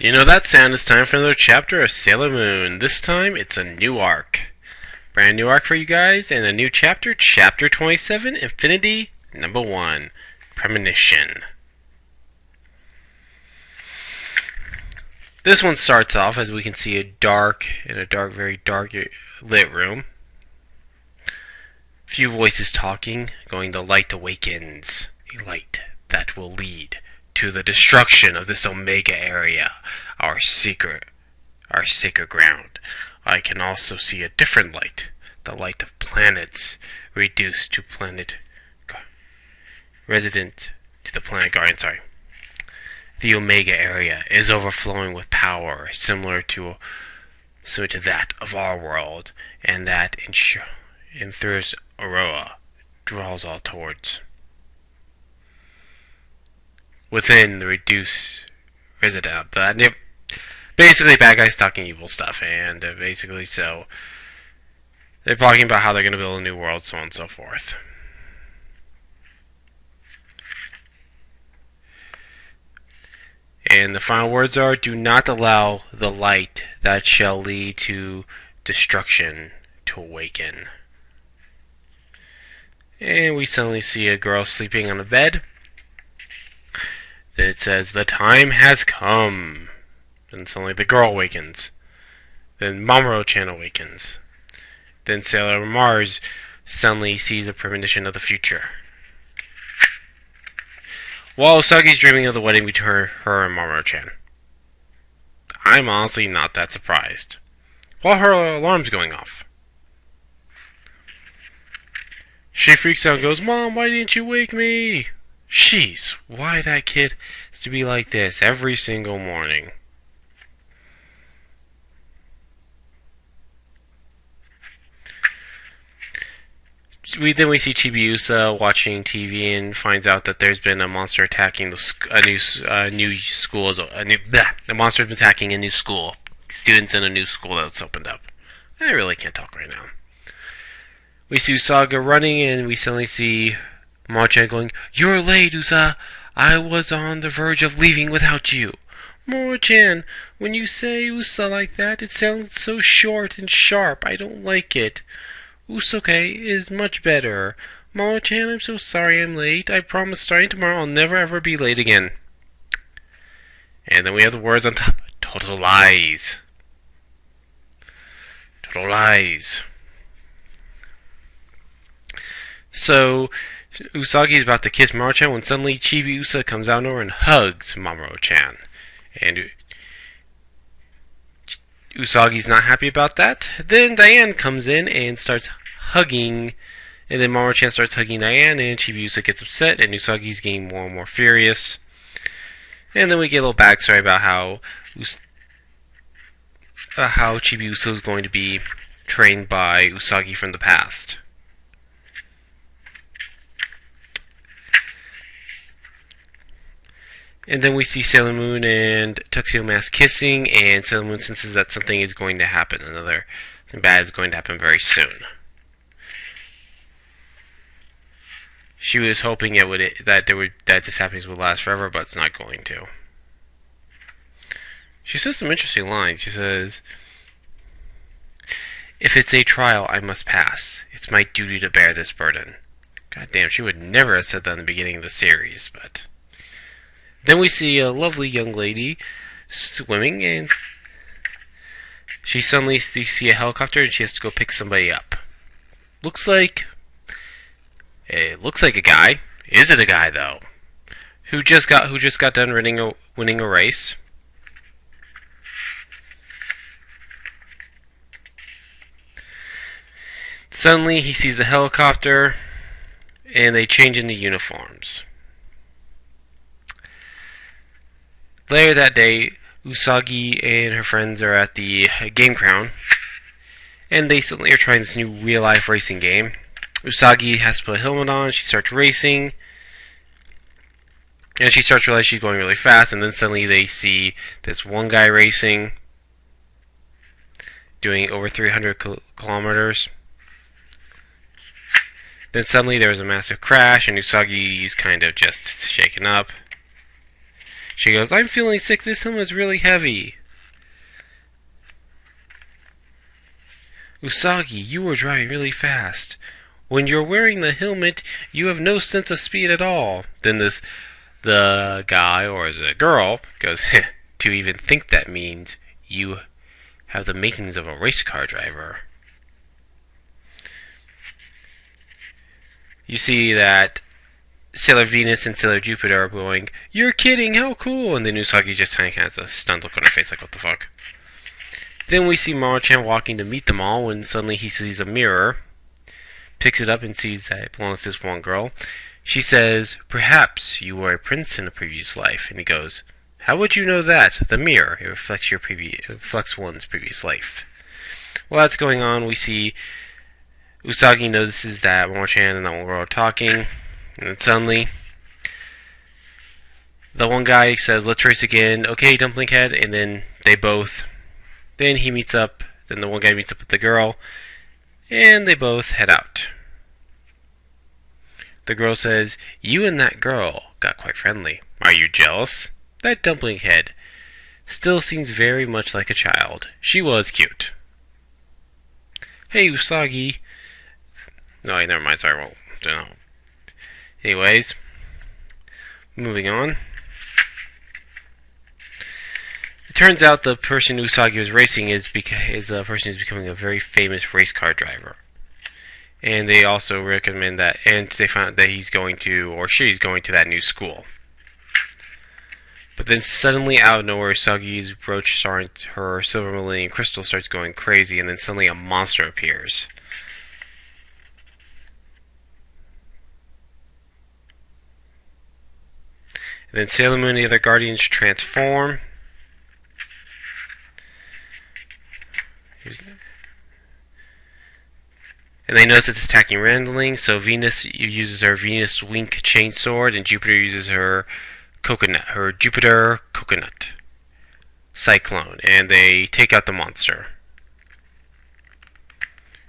You know that sound, it's time for another chapter of Sailor Moon. This time, it's a new arc. Brand new arc for you guys, and a new chapter, Chapter 27, Infinity number 1, Premonition. This one starts off as we can see very dark lit room. Few voices talking, going, "The light awakens, a light that will lead to the destruction of this Omega area, our sacred ground. I can also see a different light, the light of planets, reduced to resident to the planet Guardian. The Omega area is overflowing with power similar to that of our world, and that in Thurs Aurora draws all towards. Within the reduced resident, basically bad guys talking evil stuff, and basically so they're talking about how they're going to build a new world, so on and so forth. And the final words are, "Do not allow the light that shall lead to destruction to awaken." And we suddenly see a girl sleeping on a bed. Then it says, "The time has come." Then suddenly the girl awakens. Then Mamoru-chan awakens. Then Sailor Mars suddenly sees a premonition of the future. While Usagi's dreaming of the wedding between her and Mamoru-chan. I'm honestly not that surprised. While her alarm's going off. She freaks out and goes, "Mom, why didn't you wake me?" Jeez, why that kid has to be like this every single morning? Then we see Chibiusa watching TV and finds out that there's been a monster attacking a new school. The monster has been attacking a new school. Students in a new school that's opened up. I really can't talk right now. We see Usaga running, and we suddenly see Mamoru-chan going, "You're late, Usa. I was on the verge of leaving without you." "Mamoru-chan, when you say Usa like that, it sounds so short and sharp. I don't like it. Usoke is much better. Mamoru-chan, I'm so sorry I'm late. I promise starting tomorrow I'll never ever be late again." And then we have the words on top. Total lies. Total lies. So, Usagi's about to kiss Mamoru-chan when suddenly Chibiusa comes out over and hugs Mamoru-chan. And Usagi's not happy about that. Then Diane comes in and starts hugging. And then Mamoru-chan starts hugging Diane, and Chibiusa gets upset, and Usagi's getting more and more furious. And then we get a little backstory about how Chibiusa is going to be trained by Usagi from the past. And then we see Sailor Moon and Tuxedo Mask kissing, and Sailor Moon senses that something is going to happen. Something bad is going to happen very soon. She was hoping that this happenings would last forever, but it's not going to. She says some interesting lines. She says, "If it's a trial, I must pass. It's my duty to bear this burden." God damn, she would never have said that in the beginning of the series, but... Then we see a lovely young lady swimming, and she suddenly sees a helicopter, and she has to go pick somebody up. Looks like a guy. Is it a guy though? Who just got done winning a race? Suddenly he sees a helicopter, and they change into uniforms. Later that day, Usagi and her friends are at the Game Crown, and they suddenly are trying this new real-life racing game. Usagi has to put a helmet on, she starts racing, and she starts to realize she's going really fast, and then suddenly they see this one guy racing, doing over 300 kilometers. Then suddenly there was a massive crash, and Usagi's kind of just shaken up. She goes, I'm feeling sick. This helmet's really heavy. Usagi, you are driving really fast. When you're wearing the helmet, you have no sense of speed at all. Then the guy, or is it a girl, goes, to even think that means you have the makings of a race car driver. You see that Sailor Venus and Sailor Jupiter are going, you're kidding, how cool! And then Usagi just kind of has a stunned look on her face, like, what the fuck? Then we see Maro-chan walking to meet them all when suddenly he sees a mirror, picks it up and sees that it belongs to this one girl. She says, perhaps you were a prince in a previous life. And he goes, how would you know that? The mirror, it reflects one's previous life. While that's going on, we see Usagi notices that Maro-chan and that one girl are talking. And then suddenly, the one guy says, let's race again. Okay, Dumpling Head. And then then he meets up. Then the one guy meets up with the girl. And they both head out. The girl says, you and that girl got quite friendly. Are you jealous? That Dumpling Head still seems very much like a child. She was cute. Hey, Usagi. No, wait, never mind. Sorry, well, don't know. Anyways, moving on. It turns out the person Usagi was racing is a person who's becoming a very famous race car driver. And they also recommend that, and they found out that he's going to, or she's going to that new school. But then suddenly, out of nowhere, Usagi's brooch, her silver millennium crystal, starts going crazy, and then suddenly a monster appears. And then Sailor Moon and the other Guardians transform. And they notice it's attacking randomly, so Venus uses her Venus Wink Chainsword, and Jupiter uses her Jupiter Coconut Cyclone, and they take out the monster.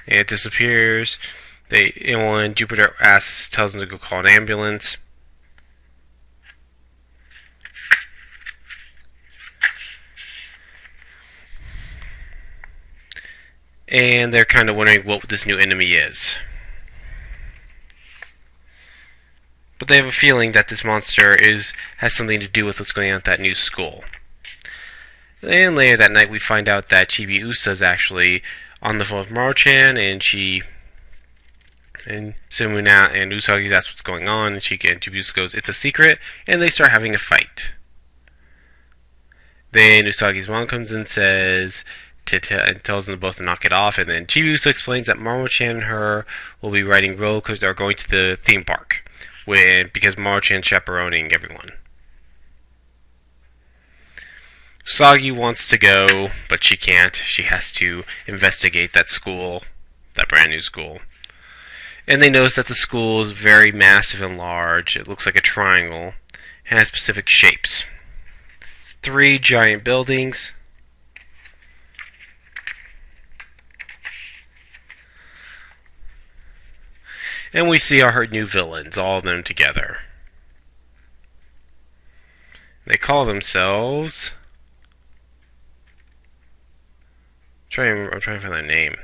And it disappears. And when Jupiter tells them to go call an ambulance. And they're kind of wondering what this new enemy is. But they have a feeling that this monster has something to do with what's going on at that new school. And later that night we find out that Chibiusa is actually on the phone with Maro-chan, and Simuna and Usagi asks what's going on, and Chibiusa goes, it's a secret, and they start having a fight. Then Usagi's mom comes and says, and tells them both to knock it off, and then Chibiusa explains that Maro-chan and her will be riding roller coasters, are going to the theme park, because Maro-chan's chaperoning everyone. Usagi wants to go, but she can't. She has to investigate that school, that brand new school. And they notice that the school is very massive and large. It looks like a triangle, and has specific shapes. It's 3 giant buildings. And we see our new villains, all of them together. They call themselves... I'm trying to find their name.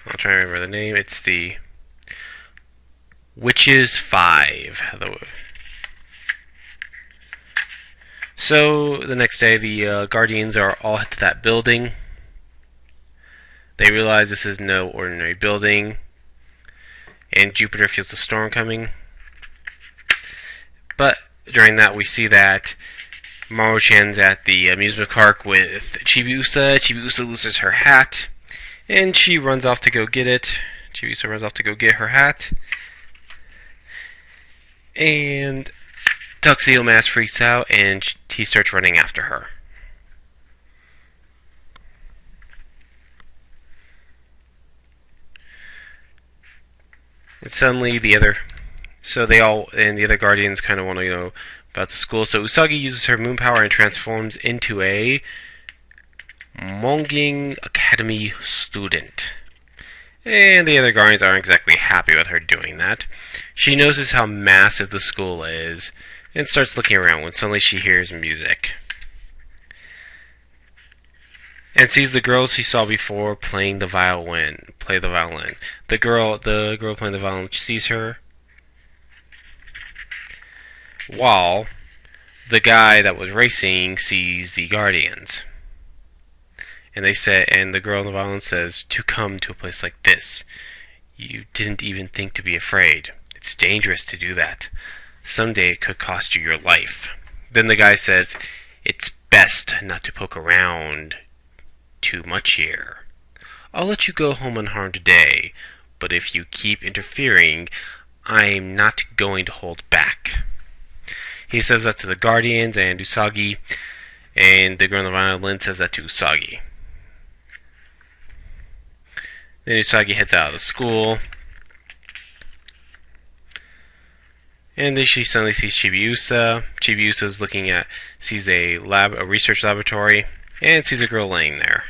I'll try to remember the name. It's the Witches 5. So, the next day, the Guardians are all head to that building. They realize this is no ordinary building, and Jupiter feels the storm coming. But during that, we see that Maro-chan's at the amusement park with Chibiusa. Chibiusa loses her hat, and she runs off to go get it. Chibiusa runs off to go get her hat. And Tuxedo Mask freaks out, and he starts running after her. And suddenly the other Guardians kind of want to know about the school. So Usagi uses her moon power and transforms into a Monging Academy student. And the other Guardians aren't exactly happy with her doing that. She notices how massive the school is and starts looking around when suddenly she hears music. And sees the girl she saw before playing the violin. The girl playing the violin sees her, while the guy that was racing sees the Guardians. And the girl in the violin says, "To come to a place like this, you didn't even think to be afraid. It's dangerous to do that. Someday it could cost you your life." Then the guy says, "It's best not to poke around too much here. I'll let you go home unharmed today, but if you keep interfering, I'm not going to hold back." He says that to the Guardians and Usagi, and the girl in the violin says that to Usagi. Then Usagi heads out of the school, and then she suddenly sees Chibiusa. Chibiusa sees a research laboratory, and sees a girl laying there.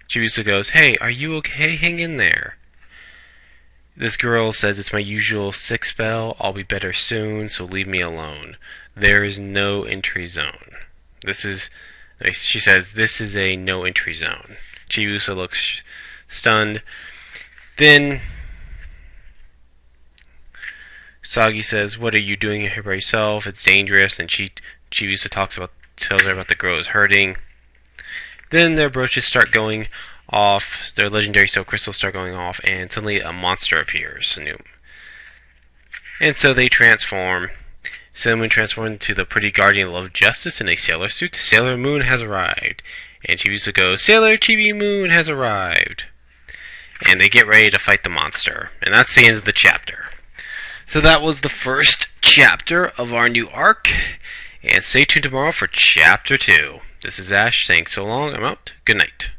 Chibiusa goes, "Hey, are you okay? Hang in there." This girl says, "It's my usual sick spell. I'll be better soon, so leave me alone. There is no entry zone." She says, "This is a no entry zone." Chibiusa looks stunned. Then Usagi says, "What are you doing here by yourself? It's dangerous." And Chibiusa tells her about the girl who's hurting. Then their brooches start going off, their legendary steel crystals start going off, and suddenly a monster appears. And so they transform. Sailor Moon transforms into the pretty guardian of justice in a sailor suit. Sailor Moon has arrived. And Chibiusa goes, "Sailor Chibi Moon has arrived." And they get ready to fight the monster. And that's the end of the chapter. So that was the first chapter of our new arc. And stay tuned tomorrow for chapter 2. This is Ash saying so long. I'm out. Good night.